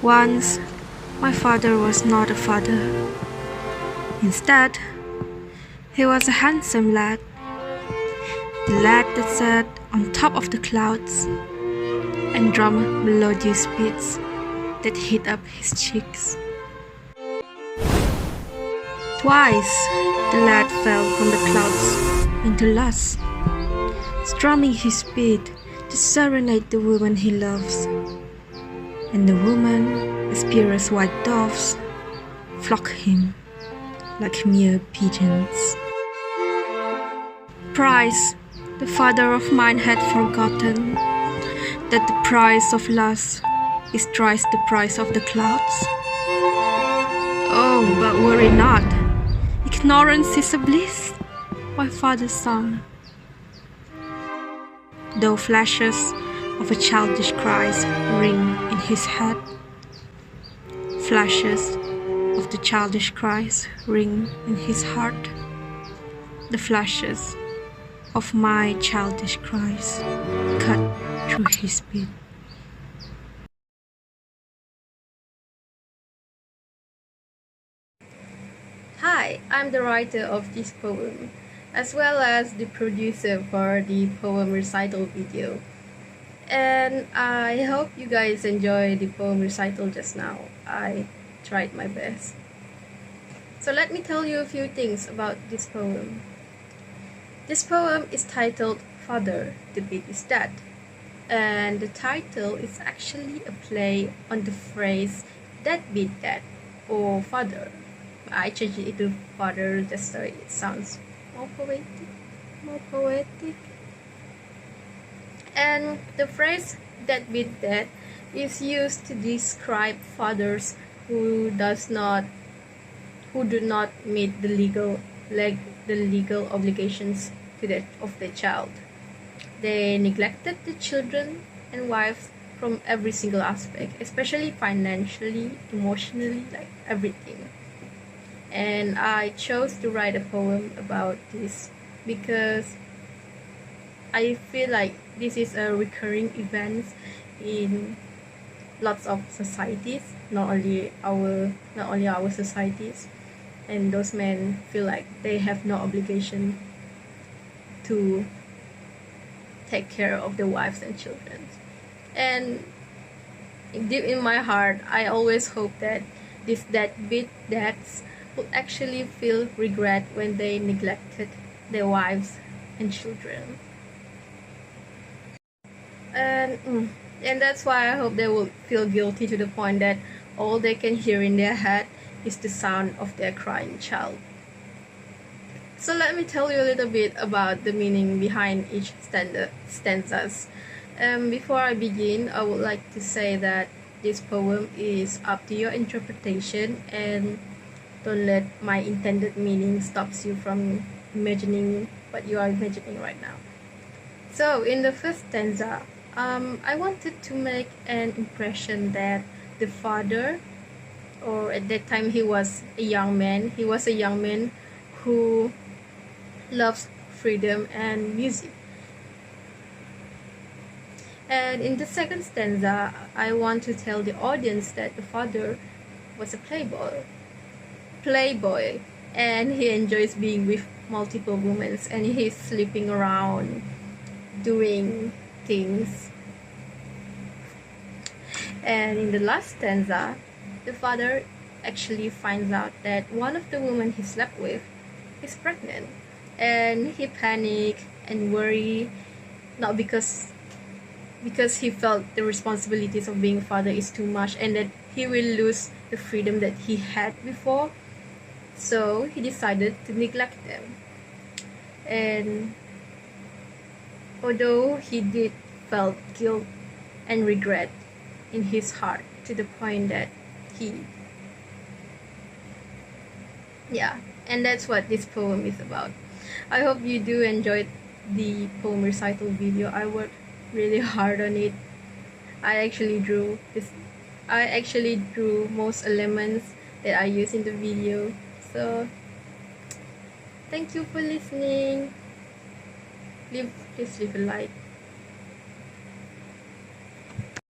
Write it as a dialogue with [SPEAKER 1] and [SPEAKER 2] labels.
[SPEAKER 1] Once, my father was not a father. Instead, he was a handsome lad, the lad that sat on top of the clouds and drummed melodious beats that hit up his cheeks. Twice, the lad fell from the clouds into lust, strumming his beat to serenade the woman he loves. And the woman, as pure as white doves, flock him like mere pigeons. Price, the father of mine had forgotten that the price of lust is thrice the price of the clouds. Oh, but worry not, ignorance is a bliss, my father sung. Though flashes of a childish cries ring in his head, flashes of the childish cries ring in his heart, the flashes of my childish cries cut through his beat.
[SPEAKER 2] Hi, I'm the writer of this poem, as well as the producer for the poem recital video. And I hope you guys enjoy the poem recital just now. I tried my best. So let me tell you a few things about this poem. This poem is titled Father, the Beat is Dead. And the title is actually a play on the phrase that beat dead or father. I changed it to father just so it sounds more poetic. And the phrase that beat dead is used to describe fathers who do not meet the legal obligations of their child. They neglected the children and wives from every single aspect, especially financially, emotionally, like everything. And I chose to write a poem about this because I feel like this is a recurring event in lots of societies, not only our societies, and those men feel like they have no obligation to take care of their wives and children. And deep in my heart, I always hope that these deadbeat dads would actually feel regret when they neglected their wives and children. And that's why I hope they will feel guilty to the point that all they can hear in their head is the sound of their crying child. So let me tell you a little bit about the meaning behind each stanzas. Before I begin, I would like to say that this poem is up to your interpretation, and don't let my intended meaning stops you from imagining what you are imagining right now. So in the first stanza, I wanted to make an impression that the father, or at that time he was a young man who loves freedom and music. And in the second stanza, I want to tell the audience that the father was a playboy, and he enjoys being with multiple women, and he's sleeping around doing things. And in the last stanza, the father actually finds out that one of the women he slept with is pregnant, and he panicked and worried, not because he felt the responsibilities of being a father is too much and that he will lose the freedom that he had before, so he decided to neglect them. And although he did felt guilt and regret in his heart to the point that and that's what this poem is about. I hope you do enjoy the poem recital video. I worked really hard on it. I actually drew most elements that I use in the video. So thank you for listening. Please leave a like.